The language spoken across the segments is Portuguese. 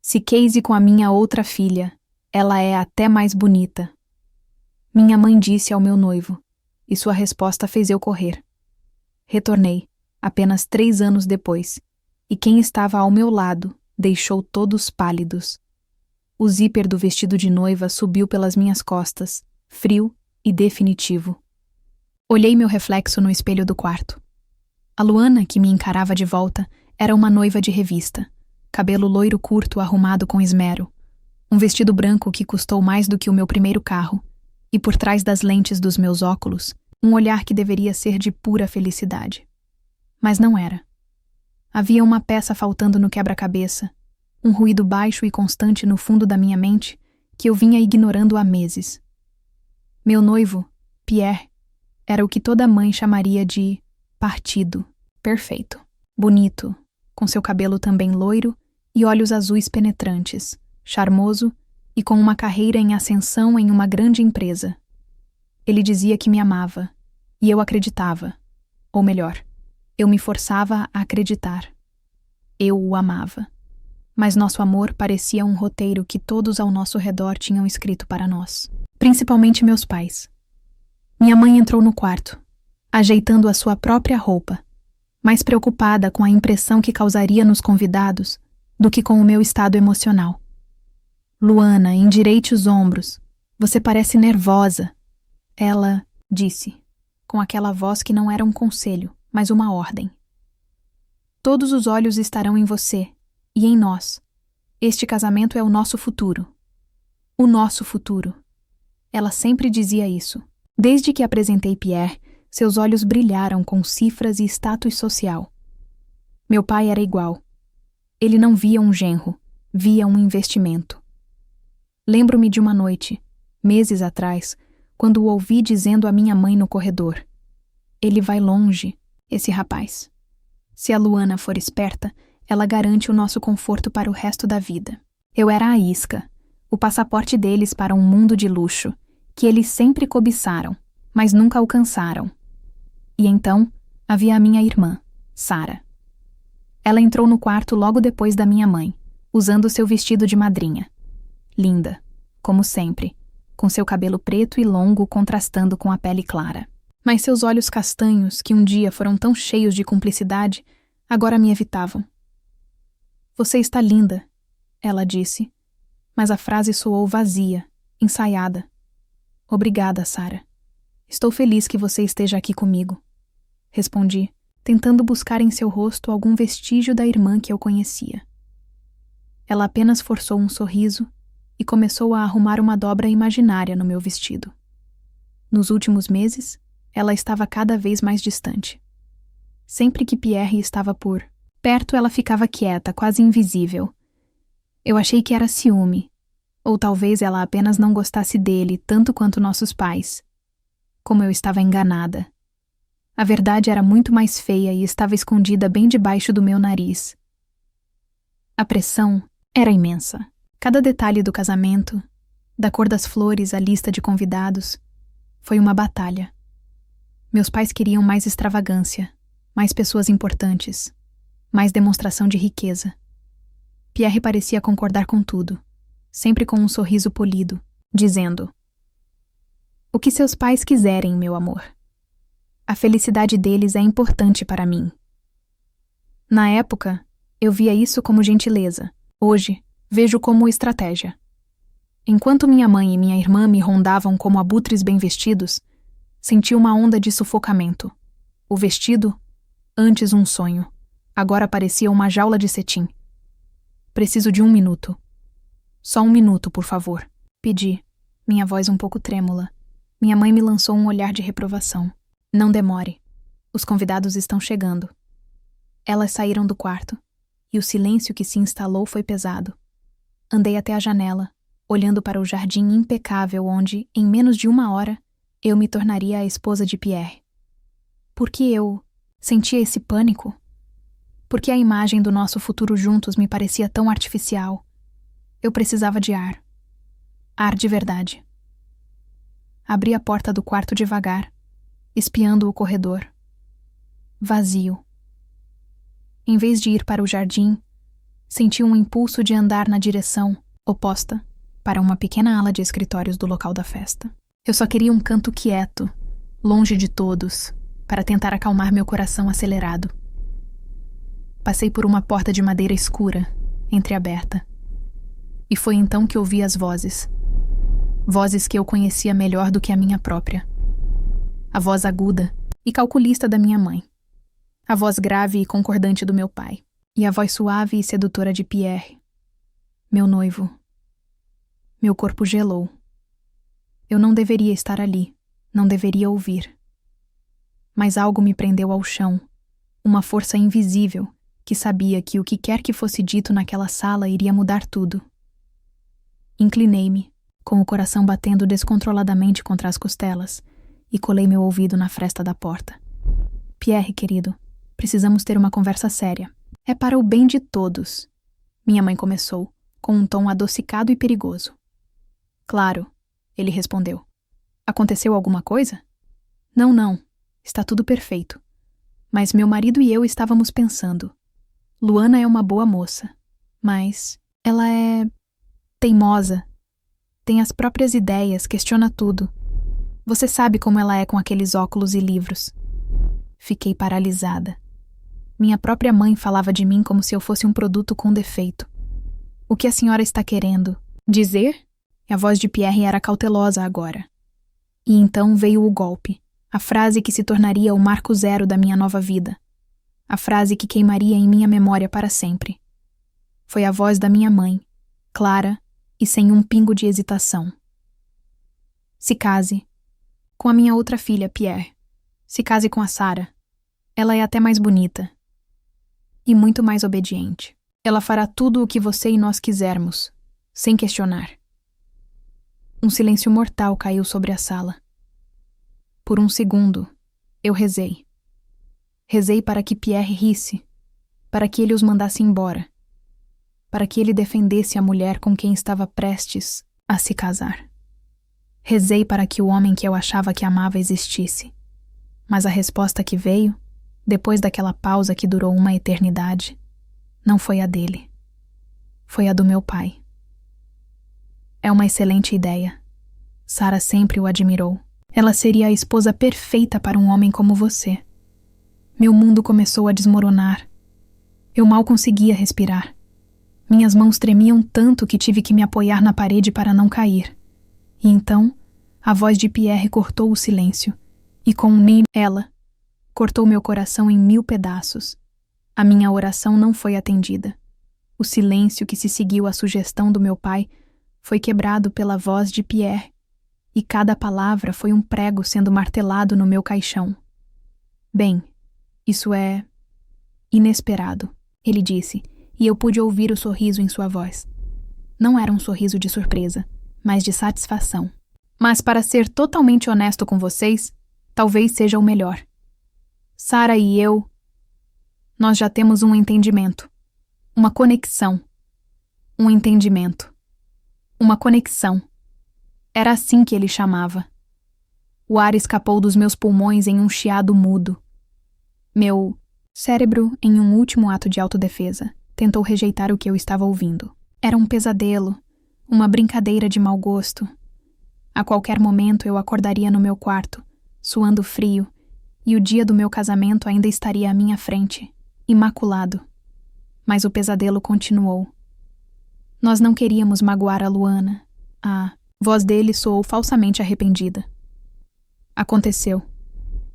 Se case com a minha outra filha, ela é até mais bonita. Minha mãe disse ao meu noivo, e sua resposta fez eu correr. Retornei, apenas 3 anos depois, e quem estava ao meu lado deixou todos pálidos. O zíper do vestido de noiva subiu pelas minhas costas, frio e definitivo. Olhei meu reflexo no espelho do quarto. A Luana, que me encarava de volta, era uma noiva de revista. Cabelo loiro curto arrumado com esmero. Um vestido branco que custou mais do que o meu primeiro carro. E por trás das lentes dos meus óculos, um olhar que deveria ser de pura felicidade. Mas não era. Havia uma peça faltando no quebra-cabeça, um ruído baixo e constante no fundo da minha mente que eu vinha ignorando há meses. Meu noivo, Pierre, era o que toda mãe chamaria de partido, perfeito, bonito, com seu cabelo também loiro e olhos azuis penetrantes, charmoso e com uma carreira em ascensão em uma grande empresa. Ele dizia que me amava, e eu acreditava. Ou melhor, eu me forçava a acreditar. Eu o amava. Mas nosso amor parecia um roteiro que todos ao nosso redor tinham escrito para nós. Principalmente meus pais. Minha mãe entrou no quarto, ajeitando a sua própria roupa, mais preocupada com a impressão que causaria nos convidados do que com o meu estado emocional. Luana, endireite os ombros. Você parece nervosa. Ela disse, com aquela voz que não era um conselho, mas uma ordem. Todos os olhos estarão em você e em nós. Este casamento é o nosso futuro. O nosso futuro. Ela sempre dizia isso. Desde que apresentei Pierre, seus olhos brilharam com cifras e status social. Meu pai era igual. Ele não via um genro, via um investimento. Lembro-me de uma noite, meses atrás, quando o ouvi dizendo à minha mãe no corredor: ele vai longe, esse rapaz. Se a Luana for esperta, ela garante o nosso conforto para o resto da vida. Eu era a isca, o passaporte deles para um mundo de luxo, que eles sempre cobiçaram, mas nunca alcançaram. E então, havia a minha irmã, Sara. Ela entrou no quarto logo depois da minha mãe, usando seu vestido de madrinha. Linda, como sempre, com seu cabelo preto e longo contrastando com a pele clara. Mas seus olhos castanhos, que um dia foram tão cheios de cumplicidade, agora me evitavam. Você está linda, ela disse, mas a frase soou vazia, ensaiada. Obrigada, Sara. Estou feliz que você esteja aqui comigo, respondi, tentando buscar em seu rosto algum vestígio da irmã que eu conhecia. Ela apenas forçou um sorriso e começou a arrumar uma dobra imaginária no meu vestido. Nos últimos meses, ela estava cada vez mais distante. Sempre que Pierre estava por perto, ela ficava quieta, quase invisível. Eu achei que era ciúme, ou talvez ela apenas não gostasse dele tanto quanto nossos pais. Como eu estava enganada. A verdade era muito mais feia e estava escondida bem debaixo do meu nariz. A pressão era imensa. Cada detalhe do casamento, da cor das flores à lista de convidados, foi uma batalha. Meus pais queriam mais extravagância, mais pessoas importantes, mais demonstração de riqueza. Pierre parecia concordar com tudo, sempre com um sorriso polido, dizendo: o que seus pais quiserem, meu amor. A felicidade deles é importante para mim. Na época, eu via isso como gentileza. Hoje, vejo como estratégia. Enquanto minha mãe e minha irmã me rondavam como abutres bem vestidos, senti uma onda de sufocamento. O vestido, antes um sonho, agora parecia uma jaula de cetim. Preciso de 1 minuto. Só 1 minuto, por favor. Pedi, minha voz um pouco trêmula. Minha mãe me lançou um olhar de reprovação. Não demore. Os convidados estão chegando. Elas saíram do quarto, e o silêncio que se instalou foi pesado. Andei até a janela, olhando para o jardim impecável onde, em menos de 1 hora, eu me tornaria a esposa de Pierre. Por que eu sentia esse pânico? Por que a imagem do nosso futuro juntos me parecia tão artificial? Eu precisava de ar. Ar de verdade. Abri a porta do quarto devagar, espiando o corredor. Vazio. Em vez de ir para o jardim, Senti um impulso de andar na direção oposta para uma pequena ala de escritórios do local da festa. Eu só queria um canto quieto, longe de todos, para tentar acalmar meu coração acelerado. Passei por uma porta de madeira escura, entreaberta. E foi então que ouvi as vozes. Vozes que eu conhecia melhor do que a minha própria. A voz aguda e calculista da minha mãe. A voz grave e concordante do meu pai. E a voz suave e sedutora de Pierre, meu noivo. Meu corpo gelou. Eu não deveria estar ali, não deveria ouvir. Mas algo me prendeu ao chão, uma força invisível que sabia que o que quer que fosse dito naquela sala iria mudar tudo. Inclinei-me, com o coração batendo descontroladamente contra as costelas, e colei meu ouvido na fresta da porta. Pierre, querido, precisamos ter uma conversa séria. É para o bem de todos. Minha mãe começou, com um tom adocicado e perigoso. Claro, ele respondeu. Aconteceu alguma coisa? Não. Está tudo perfeito. Mas meu marido e eu estávamos pensando. Luana é uma boa moça, mas ela é teimosa. Tem as próprias ideias, questiona tudo. Você sabe como ela é com aqueles óculos e livros. Fiquei paralisada. Minha própria mãe falava de mim como se eu fosse um produto com defeito. O que a senhora está querendo dizer? A voz de Pierre era cautelosa agora. E então veio o golpe, a frase que se tornaria o marco zero da minha nova vida. A frase que queimaria em minha memória para sempre. Foi a voz da minha mãe, clara e sem um pingo de hesitação. Se case com a minha outra filha, Pierre. Se case com a Sarah. Ela é até mais bonita. E muito mais obediente. Ela fará tudo o que você e nós quisermos, sem questionar. Um silêncio mortal caiu sobre a sala. Por um segundo, eu rezei. Rezei para que Pierre risse, para que ele os mandasse embora, para que ele defendesse a mulher com quem estava prestes a se casar. Rezei para que o homem que eu achava que amava existisse. Mas a resposta que veio, depois daquela pausa que durou uma eternidade, não foi a dele. Foi a do meu pai. É uma excelente ideia. Sarah sempre o admirou. Ela seria a esposa perfeita para um homem como você. Meu mundo começou a desmoronar. Eu mal conseguia respirar. Minhas mãos tremiam tanto que tive que me apoiar na parede para não cair. E então, a voz de Pierre cortou o silêncio. E com um nem ela cortou meu coração em 1000 pedaços. A minha oração não foi atendida. O silêncio que se seguiu à sugestão do meu pai foi quebrado pela voz de Pierre, e cada palavra foi um prego sendo martelado no meu caixão. Bem, isso é inesperado, ele disse, e eu pude ouvir o sorriso em sua voz. Não era um sorriso de surpresa, mas de satisfação. Mas para ser totalmente honesto com vocês, talvez seja o melhor. Sarah e eu, nós já temos um entendimento, uma conexão, um entendimento, uma conexão. Era assim que ele chamava. O ar escapou dos meus pulmões em um chiado mudo. Meu cérebro, em um último ato de autodefesa, tentou rejeitar o que eu estava ouvindo. Era um pesadelo, uma brincadeira de mau gosto. A qualquer momento eu acordaria no meu quarto, suando frio, e o dia do meu casamento ainda estaria à minha frente, imaculado. Mas o pesadelo continuou. Nós não queríamos magoar a Luana. A voz dele soou falsamente arrependida. Aconteceu.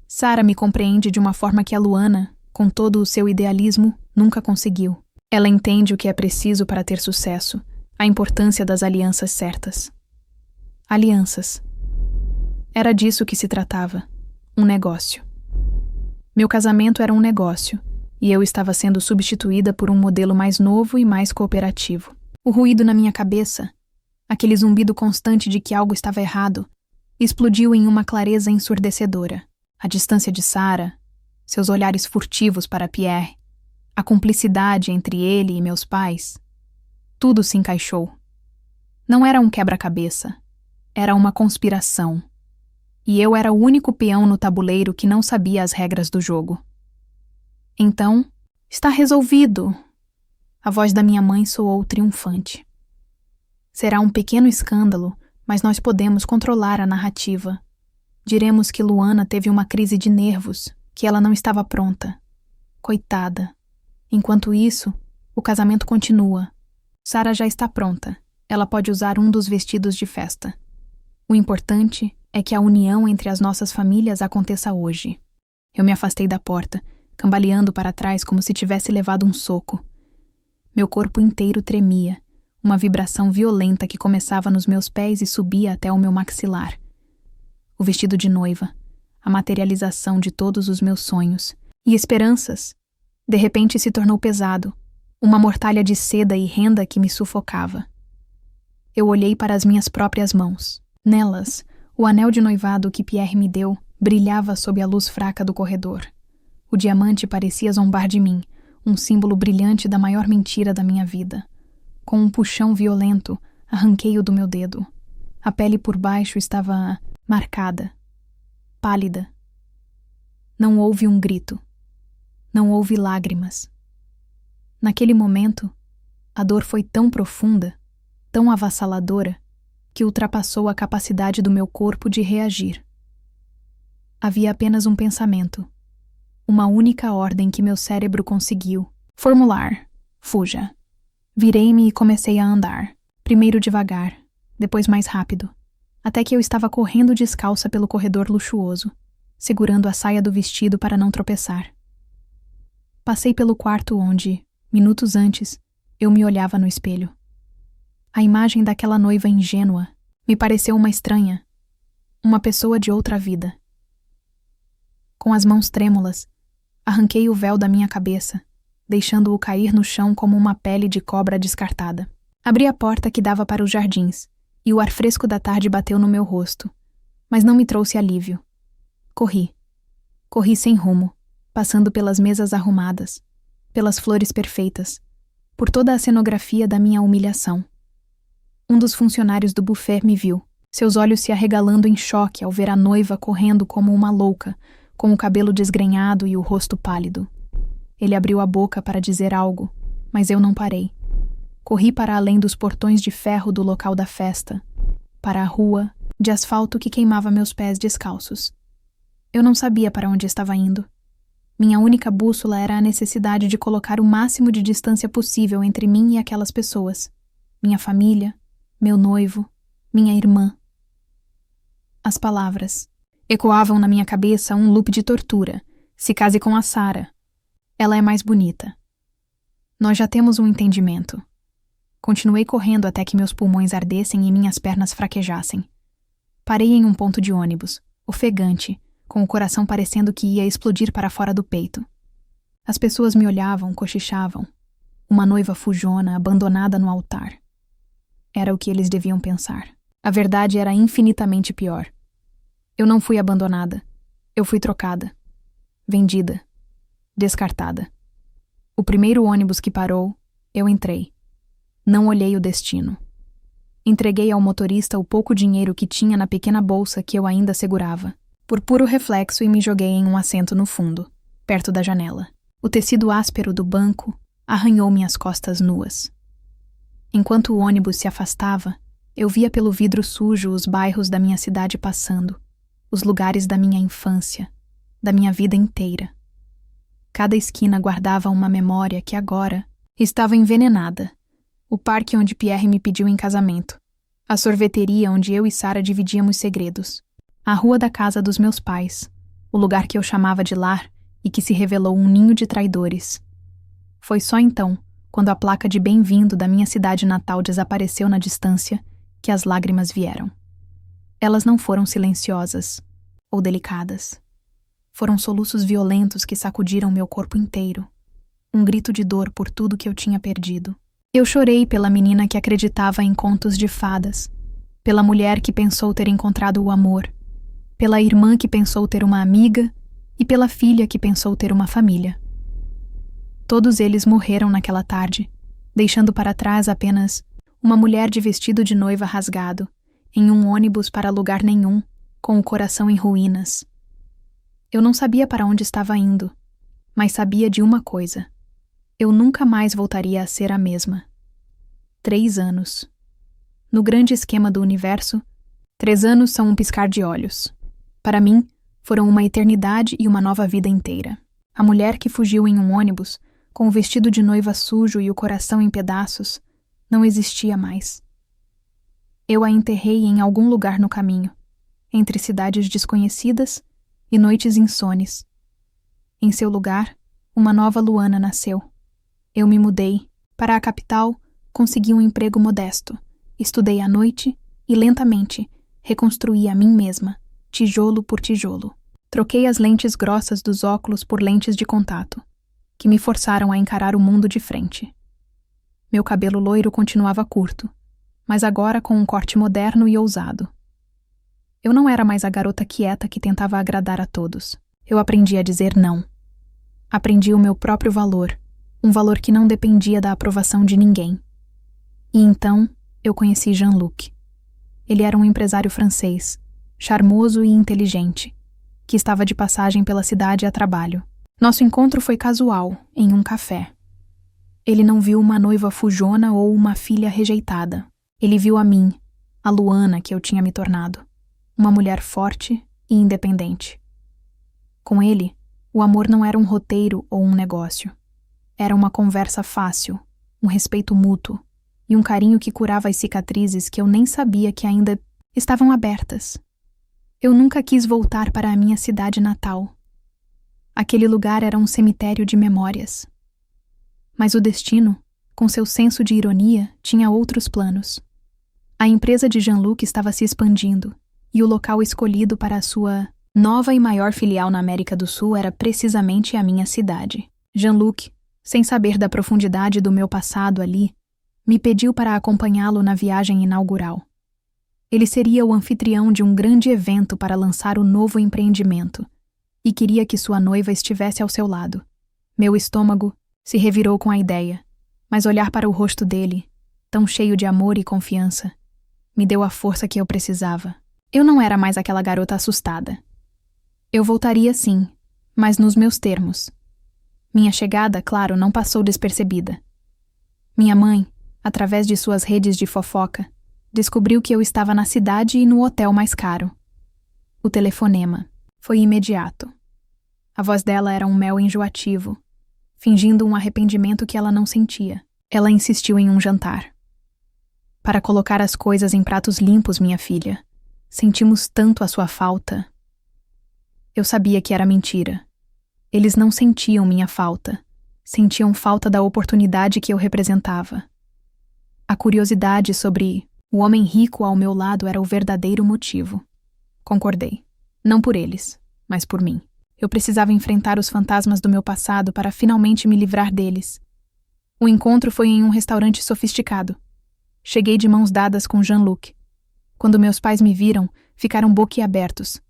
Sarah me compreende de uma forma que a Luana, com todo o seu idealismo, nunca conseguiu. Ela entende o que é preciso para ter sucesso, a importância das alianças certas. Alianças. Era disso que se tratava. Um negócio. Meu casamento era um negócio, e eu estava sendo substituída por um modelo mais novo e mais cooperativo. O ruído na minha cabeça, aquele zumbido constante de que algo estava errado, explodiu em uma clareza ensurdecedora. A distância de Sarah, seus olhares furtivos para Pierre, a cumplicidade entre ele e meus pais, tudo se encaixou. Não era um quebra-cabeça, era uma conspiração. E eu era o único peão no tabuleiro que não sabia as regras do jogo. Então, está resolvido, A voz da minha mãe soou triunfante. Será um pequeno escândalo, mas nós podemos controlar a narrativa. Diremos que Luana teve uma crise de nervos, que ela não estava pronta. Coitada. Enquanto isso, o casamento continua. Sara já está pronta. Ela pode usar um dos vestidos de festa. O importante é que a união entre as nossas famílias aconteça hoje. Eu me afastei da porta, cambaleando para trás como se tivesse levado um soco. Meu corpo inteiro tremia, uma vibração violenta que começava nos meus pés e subia até o meu maxilar. O vestido de noiva, a materialização de todos os meus sonhos e esperanças, de repente se tornou pesado, uma mortalha de seda e renda que me sufocava. Eu olhei para as minhas próprias mãos. Nelas, o anel de noivado que Pierre me deu brilhava sob a luz fraca do corredor. O diamante parecia zombar de mim, um símbolo brilhante da maior mentira da minha vida. Com um puxão violento, arranquei-o do meu dedo. A pele por baixo estava marcada, pálida. Não houve um grito. Não houve lágrimas. Naquele momento, a dor foi tão profunda, tão avassaladora, que ultrapassou a capacidade do meu corpo de reagir. Havia apenas um pensamento, uma única ordem que meu cérebro conseguiu formular: fuja. Virei-me e comecei a andar, primeiro devagar, depois mais rápido, até que eu estava correndo descalça pelo corredor luxuoso, segurando a saia do vestido para não tropeçar. Passei pelo quarto onde, minutos antes, eu me olhava no espelho. A imagem daquela noiva ingênua me pareceu uma estranha, uma pessoa de outra vida. Com as mãos trêmulas, arranquei o véu da minha cabeça, deixando-o cair no chão como uma pele de cobra descartada. Abri a porta que dava para os jardins, e o ar fresco da tarde bateu no meu rosto, mas não me trouxe alívio. Corri. Corri sem rumo, passando pelas mesas arrumadas, pelas flores perfeitas, por toda a cenografia da minha humilhação. Um dos funcionários do buffet me viu, seus olhos se arregalando em choque ao ver a noiva correndo como uma louca, com o cabelo desgrenhado e o rosto pálido. Ele abriu a boca para dizer algo, mas eu não parei. Corri para além dos portões de ferro do local da festa, para a rua de asfalto que queimava meus pés descalços. Eu não sabia para onde estava indo. Minha única bússola era a necessidade de colocar o máximo de distância possível entre mim e aquelas pessoas. Minha família, meu noivo, minha irmã. As palavras ecoavam na minha cabeça um loop de tortura. Se case com a Sara. Ela é mais bonita. Nós já temos um entendimento. Continuei correndo até que meus pulmões ardessem e minhas pernas fraquejassem. Parei em um ponto de ônibus, ofegante, com o coração parecendo que ia explodir para fora do peito. As pessoas me olhavam, cochichavam. Uma noiva fujona, abandonada no altar. Era o que eles deviam pensar. A verdade era infinitamente pior. Eu não fui abandonada. Eu fui trocada. Vendida. Descartada. O primeiro ônibus que parou, eu entrei. Não olhei o destino. Entreguei ao motorista o pouco dinheiro que tinha na pequena bolsa que eu ainda segurava, por puro reflexo, e me joguei em um assento no fundo, perto da janela. O tecido áspero do banco arranhou minhas costas nuas. Enquanto o ônibus se afastava, eu via pelo vidro sujo os bairros da minha cidade passando, os lugares da minha infância, da minha vida inteira. Cada esquina guardava uma memória que agora estava envenenada. O parque onde Pierre me pediu em casamento, a sorveteria onde eu e Sara dividíamos segredos, a rua da casa dos meus pais, o lugar que eu chamava de lar e que se revelou um ninho de traidores. Foi só então, quando a placa de bem-vindo da minha cidade natal desapareceu na distância, que as lágrimas vieram. Elas não foram silenciosas ou delicadas. Foram soluços violentos que sacudiram meu corpo inteiro. Um grito de dor por tudo que eu tinha perdido. Eu chorei pela menina que acreditava em contos de fadas, pela mulher que pensou ter encontrado o amor, pela irmã que pensou ter uma amiga e pela filha que pensou ter uma família. Todos eles morreram naquela tarde, deixando para trás apenas uma mulher de vestido de noiva rasgado, em um ônibus para lugar nenhum, com o coração em ruínas. Eu não sabia para onde estava indo, mas sabia de uma coisa. Eu nunca mais voltaria a ser a mesma. 3 anos. No grande esquema do universo, 3 anos são um piscar de olhos. Para mim, foram uma eternidade e uma nova vida inteira. A mulher que fugiu em um ônibus, com o vestido de noiva sujo e o coração em pedaços, não existia mais. Eu a enterrei em algum lugar no caminho, entre cidades desconhecidas e noites insones. Em seu lugar, uma nova Luana nasceu. Eu me mudei. Para a capital, consegui um emprego modesto. Estudei à noite e, lentamente, reconstruí a mim mesma, tijolo por tijolo. Troquei as lentes grossas dos óculos por lentes de contato, que me forçaram a encarar o mundo de frente. Meu cabelo loiro continuava curto, mas agora com um corte moderno e ousado. Eu não era mais a garota quieta que tentava agradar a todos. Eu aprendi a dizer não. Aprendi o meu próprio valor, um valor que não dependia da aprovação de ninguém. E então, eu conheci Jean-Luc. Ele era um empresário francês, charmoso e inteligente, que estava de passagem pela cidade a trabalho. Nosso encontro foi casual, em um café. Ele não viu uma noiva fujona ou uma filha rejeitada. Ele viu a mim, a Luana que eu tinha me tornado. Uma mulher forte e independente. Com ele, o amor não era um roteiro ou um negócio. Era uma conversa fácil, um respeito mútuo e um carinho que curava as cicatrizes que eu nem sabia que ainda estavam abertas. Eu nunca quis voltar para a minha cidade natal. Aquele lugar era um cemitério de memórias. Mas o destino, com seu senso de ironia, tinha outros planos. A empresa de Jean-Luc estava se expandindo, e o local escolhido para a sua nova e maior filial na América do Sul era precisamente a minha cidade. Jean-Luc, sem saber da profundidade do meu passado ali, me pediu para acompanhá-lo na viagem inaugural. Ele seria o anfitrião de um grande evento para lançar o novo empreendimento, e queria que sua noiva estivesse ao seu lado. Meu estômago se revirou com a ideia, mas olhar para o rosto dele, tão cheio de amor e confiança, me deu a força que eu precisava. Eu não era mais aquela garota assustada. Eu voltaria sim, mas nos meus termos. Minha chegada, claro, não passou despercebida. Minha mãe, através de suas redes de fofoca, descobriu que eu estava na cidade e no hotel mais caro. O telefonema foi imediato. A voz dela era um mel enjoativo, fingindo um arrependimento que ela não sentia. Ela insistiu em um jantar. Para colocar as coisas em pratos limpos, minha filha. Sentimos tanto a sua falta. Eu sabia que era mentira. Eles não sentiam minha falta. Sentiam falta da oportunidade que eu representava. A curiosidade sobre o homem rico ao meu lado era o verdadeiro motivo. Concordei. Não por eles, mas por mim. Eu precisava enfrentar os fantasmas do meu passado para finalmente me livrar deles. O encontro foi em um restaurante sofisticado. Cheguei de mãos dadas com Jean-Luc. Quando meus pais me viram, ficaram boquiabertos.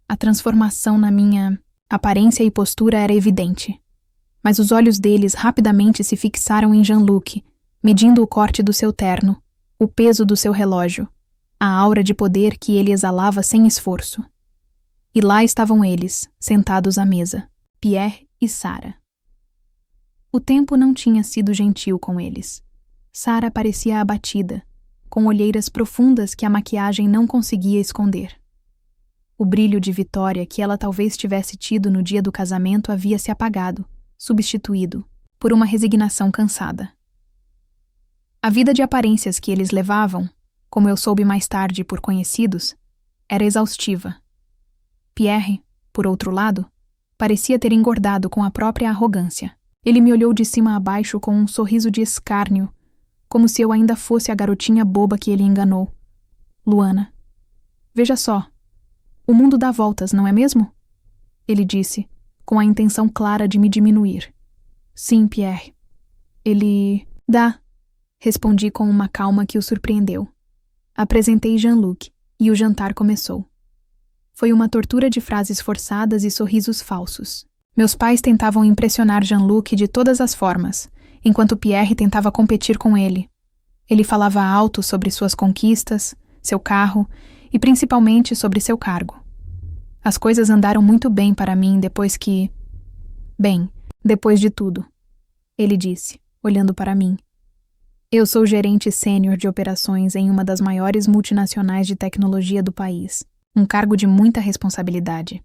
A transformação na minha aparência e postura era evidente. Mas os olhos deles rapidamente se fixaram em Jean-Luc, medindo o corte do seu terno, o peso do seu relógio, a aura de poder que ele exalava sem esforço. E lá estavam eles, sentados à mesa, Pierre e Sarah. O tempo não tinha sido gentil com eles. Sarah parecia abatida, com olheiras profundas que a maquiagem não conseguia esconder. O brilho de vitória que ela talvez tivesse tido no dia do casamento havia se apagado, substituído por uma resignação cansada. A vida de aparências que eles levavam, como eu soube mais tarde por conhecidos, era exaustiva. Pierre, por outro lado, parecia ter engordado com a própria arrogância. Ele me olhou de cima a baixo com um sorriso de escárnio, como se eu ainda fosse a garotinha boba que ele enganou. Luana, veja só, o mundo dá voltas, não é mesmo? Ele disse, com a intenção clara de me diminuir. Sim, Pierre. Ele dá, respondi com uma calma que o surpreendeu. Apresentei Jean-Luc e o jantar começou. Foi uma tortura de frases forçadas e sorrisos falsos. Meus pais tentavam impressionar Jean-Luc de todas as formas, enquanto Pierre tentava competir com ele. Ele falava alto sobre suas conquistas, seu carro e principalmente sobre seu cargo. As coisas andaram muito bem para mim depois de tudo. ele disse, olhando para mim. Eu sou gerente sênior de operações em uma das maiores multinacionais de tecnologia do país, um cargo de muita responsabilidade.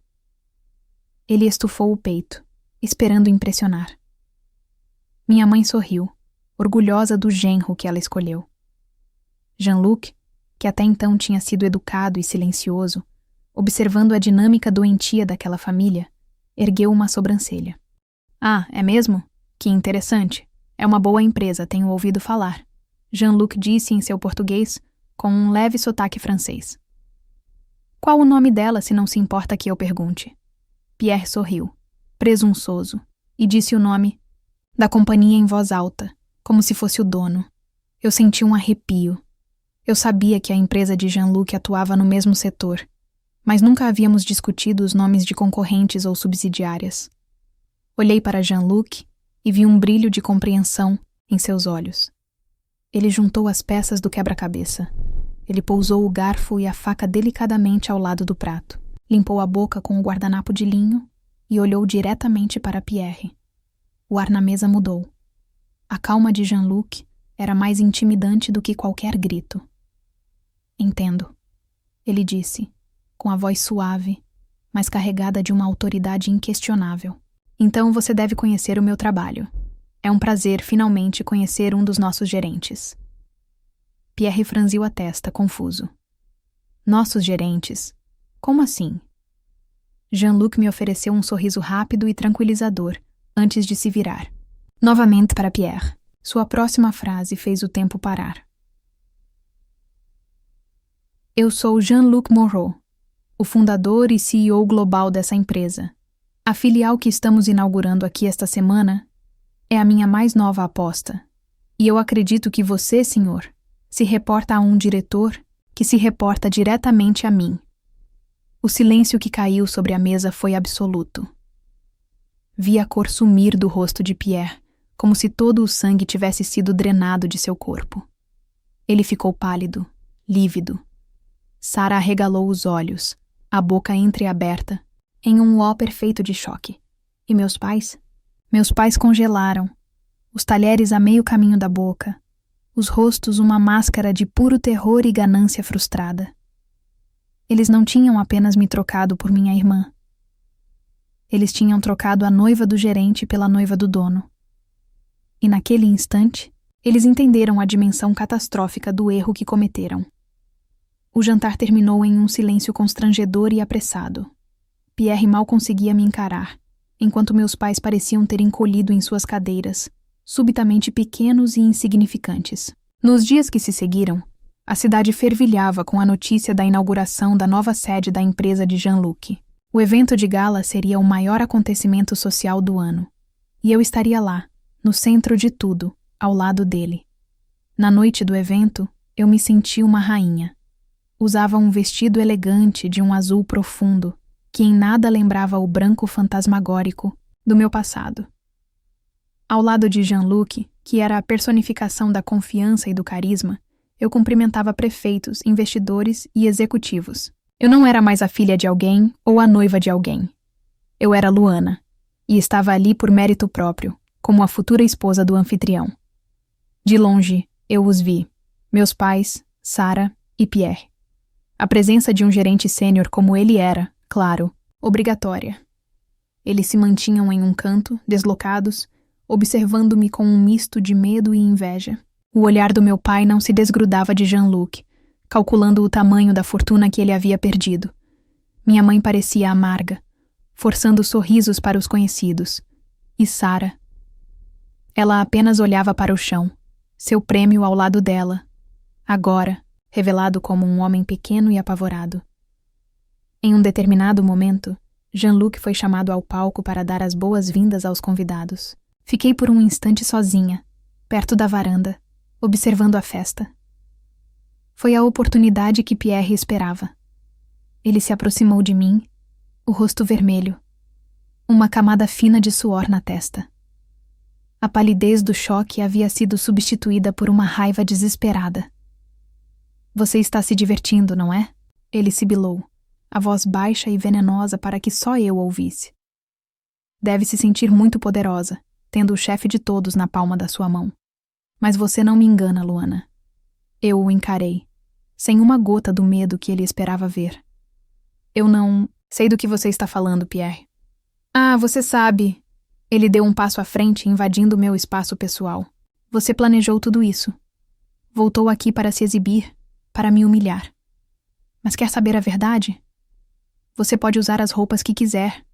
Ele estufou o peito, esperando impressionar. Minha mãe sorriu, orgulhosa do genro que ela escolheu. Jean-Luc, que até então tinha sido educado e silencioso, observando a dinâmica doentia daquela família, ergueu uma sobrancelha. Ah, é mesmo? Que interessante. É uma boa empresa, tenho ouvido falar. Jean-Luc disse em seu português, com um leve sotaque francês. Qual o nome dela, se não se importa que eu pergunte? Pierre sorriu, presunçoso, e disse o nome da companhia em voz alta, como se fosse o dono. Eu senti um arrepio. Eu sabia que a empresa de Jean-Luc atuava no mesmo setor, mas nunca havíamos discutido os nomes de concorrentes ou subsidiárias. Olhei para Jean-Luc e vi um brilho de compreensão em seus olhos. Ele juntou as peças do quebra-cabeça. Ele pousou o garfo e a faca delicadamente ao lado do prato, limpou a boca com o guardanapo de linho e olhou diretamente para Pierre. O ar na mesa mudou. A calma de Jean-Luc era mais intimidante do que qualquer grito. Entendo, ele disse, com a voz suave, mas carregada de uma autoridade inquestionável. Então você deve conhecer o meu trabalho. É um prazer, finalmente, conhecer um dos nossos gerentes. Pierre franziu a testa, confuso. Nossos gerentes? Como assim? Jean-Luc me ofereceu um sorriso rápido e tranquilizador, antes de se virar. Novamente para Pierre. Sua próxima frase fez o tempo parar. Eu sou Jean-Luc Moreau, o fundador e CEO global dessa empresa. A filial que estamos inaugurando aqui esta semana é a minha mais nova aposta. E eu acredito que você, senhor, se reporta a um diretor que se reporta diretamente a mim. O silêncio que caiu sobre a mesa foi absoluto. Vi a cor sumir do rosto de Pierre, como se todo o sangue tivesse sido drenado de seu corpo. Ele ficou pálido, lívido. Sarah arregalou os olhos, a boca entreaberta, em um ó perfeito de choque. E meus pais? Meus pais congelaram, os talheres a meio caminho da boca, os rostos uma máscara de puro terror e ganância frustrada. Eles não tinham apenas me trocado por minha irmã. Eles tinham trocado a noiva do gerente pela noiva do dono. E naquele instante, eles entenderam a dimensão catastrófica do erro que cometeram. O jantar terminou em um silêncio constrangedor e apressado. Pierre mal conseguia me encarar, enquanto meus pais pareciam ter encolhido em suas cadeiras, subitamente pequenos e insignificantes. Nos dias que se seguiram, a cidade fervilhava com a notícia da inauguração da nova sede da empresa de Jean-Luc. O evento de gala seria o maior acontecimento social do ano, e eu estaria lá, no centro de tudo, ao lado dele. Na noite do evento, eu me senti uma rainha. Usava um vestido elegante de um azul profundo, que em nada lembrava o branco fantasmagórico do meu passado. Ao lado de Jean-Luc, que era a personificação da confiança e do carisma, eu cumprimentava prefeitos, investidores e executivos. Eu não era mais a filha de alguém ou a noiva de alguém. Eu era Luana, e estava ali por mérito próprio, como a futura esposa do anfitrião. De longe, eu os vi, meus pais, Sarah e Pierre. A presença de um gerente sênior como ele era, claro, obrigatória. Eles se mantinham em um canto, deslocados, observando-me com um misto de medo e inveja. O olhar do meu pai não se desgrudava de Jean-Luc, calculando o tamanho da fortuna que ele havia perdido. Minha mãe parecia amarga, forçando sorrisos para os conhecidos. E Sarah? Ela apenas olhava para o chão, seu prêmio ao lado dela, agora, revelado como um homem pequeno e apavorado. Em um determinado momento, Jean-Luc foi chamado ao palco para dar as boas-vindas aos convidados. Fiquei por um instante sozinha, perto da varanda, observando a festa. Foi a oportunidade que Pierre esperava. Ele se aproximou de mim, o rosto vermelho, uma camada fina de suor na testa. A palidez do choque havia sido substituída por uma raiva desesperada. Você está se divertindo, não é? Ele sibilou, a voz baixa e venenosa para que só eu ouvisse. Deve se sentir muito poderosa, tendo o chefe de todos na palma da sua mão. Mas você não me engana, Luana. Eu o encarei, sem uma gota do medo que ele esperava ver. Eu não sei do que você está falando, Pierre. Ah, você sabe. Ele deu um passo à frente, invadindo meu espaço pessoal. Você planejou tudo isso. Voltou aqui para se exibir, para me humilhar. Mas quer saber a verdade? Você pode usar as roupas que quiser,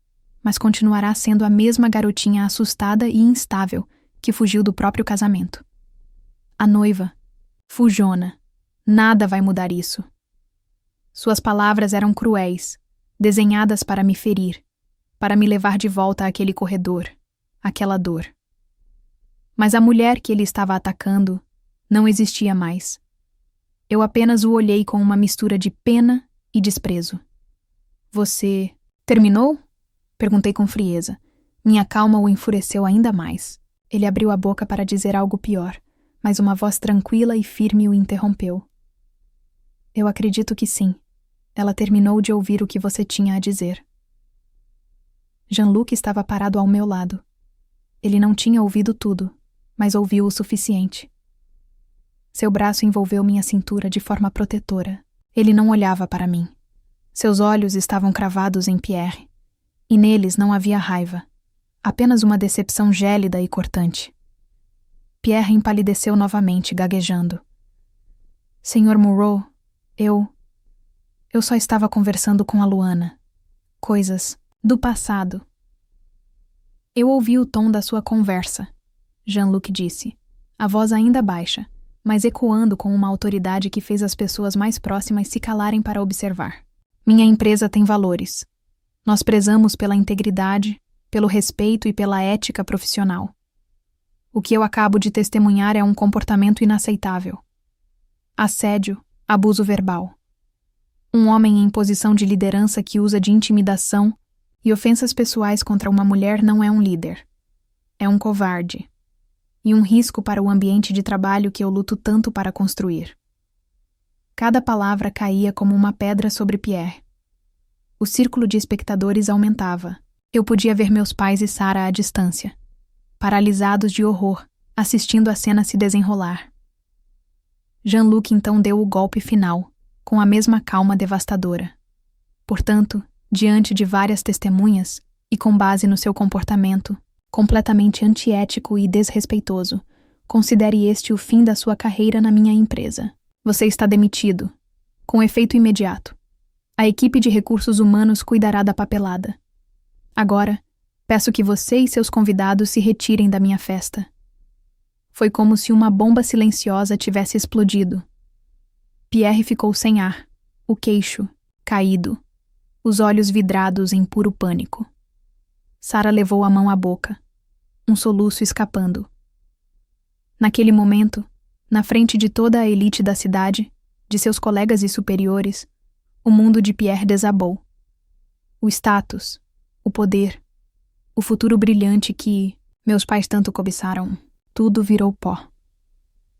mas continuará sendo a mesma garotinha assustada e instável que fugiu do próprio casamento. A noiva, fujona, nada vai mudar isso. Suas palavras eram cruéis, desenhadas para me ferir, para me levar de volta àquele corredor, àquela dor. Mas a mulher que ele estava atacando não existia mais. Eu apenas o olhei com uma mistura de pena e desprezo. Você terminou? Perguntei com frieza. Minha calma o enfureceu ainda mais. Ele abriu a boca para dizer algo pior, mas uma voz tranquila e firme o interrompeu. Eu acredito que sim. Ela terminou de ouvir o que você tinha a dizer. Jean-Luc estava parado ao meu lado. Ele não tinha ouvido tudo, mas ouviu o suficiente. Seu braço envolveu minha cintura de forma protetora. Ele não olhava para mim. Seus olhos estavam cravados em Pierre, e neles não havia raiva, apenas uma decepção gélida e cortante. Pierre empalideceu novamente, gaguejando. Senhor Moreau, eu só estava conversando com a Luana. Coisas do passado. Eu ouvi o tom da sua conversa, Jean-Luc disse, a voz ainda baixa, mas ecoando com uma autoridade que fez as pessoas mais próximas se calarem para observar. Minha empresa tem valores. Nós prezamos pela integridade, pelo respeito e pela ética profissional. O que eu acabo de testemunhar é um comportamento inaceitável. Assédio, abuso verbal. Um homem em posição de liderança que usa de intimidação e ofensas pessoais contra uma mulher não é um líder. É um covarde. E um risco para o ambiente de trabalho que eu luto tanto para construir. Cada palavra caía como uma pedra sobre Pierre. O círculo de espectadores aumentava. Eu podia ver meus pais e Sarah à distância, paralisados de horror, assistindo a cena se desenrolar. Jean-Luc então deu o golpe final, com a mesma calma devastadora. Portanto, diante de várias testemunhas, e com base no seu comportamento, completamente antiético e desrespeitoso, considere este o fim da sua carreira na minha empresa. Você está demitido, com efeito imediato. A equipe de recursos humanos cuidará da papelada. Agora, peço que você e seus convidados se retirem da minha festa. Foi como se uma bomba silenciosa tivesse explodido. Pierre ficou sem ar, o queixo caído, os olhos vidrados em puro pânico. Sarah levou a mão à boca, um soluço escapando. Naquele momento, na frente de toda a elite da cidade, de seus colegas e superiores, o mundo de Pierre desabou. O status, o poder, o futuro brilhante que meus pais tanto cobiçaram, tudo virou pó.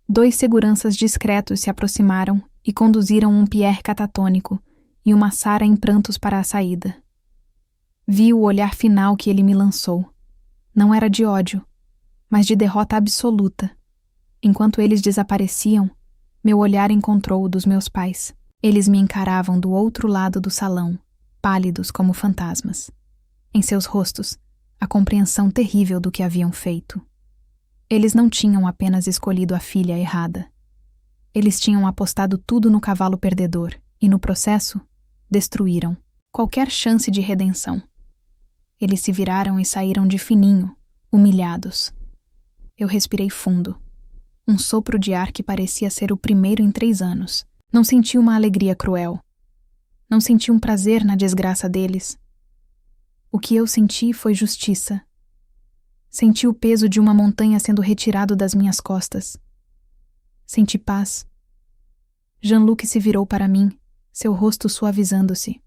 2 seguranças discretos se aproximaram e conduziram um Pierre catatônico e uma Sarah em prantos para a saída. Vi o olhar final que ele me lançou. Não era de ódio, mas de derrota absoluta. Enquanto eles desapareciam, meu olhar encontrou o dos meus pais. Eles me encaravam do outro lado do salão, pálidos como fantasmas. Em seus rostos, a compreensão terrível do que haviam feito. Eles não tinham apenas escolhido a filha errada. Eles tinham apostado tudo no cavalo perdedor e, no processo, destruíram qualquer chance de redenção. Eles se viraram e saíram de fininho, humilhados. Eu respirei fundo. Um sopro de ar que parecia ser o primeiro em 3 anos. Não senti uma alegria cruel. Não senti um prazer na desgraça deles. O que eu senti foi justiça. Senti o peso de uma montanha sendo retirado das minhas costas. Senti paz. Jean-Luc se virou para mim, seu rosto suavizando-se.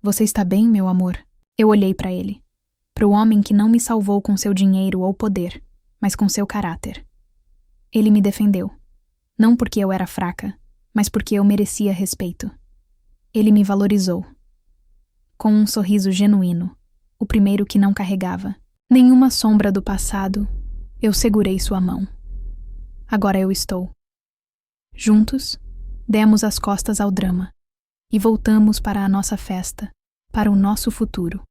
Você está bem, meu amor? Eu olhei para ele. Para o homem que não me salvou com seu dinheiro ou poder, mas com seu caráter. Ele me defendeu. Não porque eu era fraca, mas porque eu merecia respeito. Ele me valorizou. Com um sorriso genuíno, o primeiro que não carregava, Nenhuma sombra do passado, eu segurei sua mão. Agora eu estou. Juntos, demos as costas ao drama e voltamos para a nossa festa, para o nosso futuro.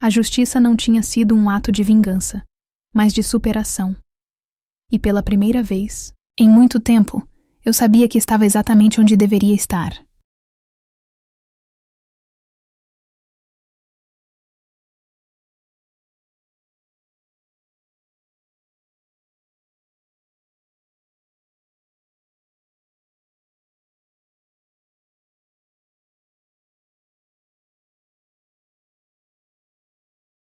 A justiça não tinha sido um ato de vingança, mas de superação. E pela primeira vez, em muito tempo, eu sabia que estava exatamente onde deveria estar.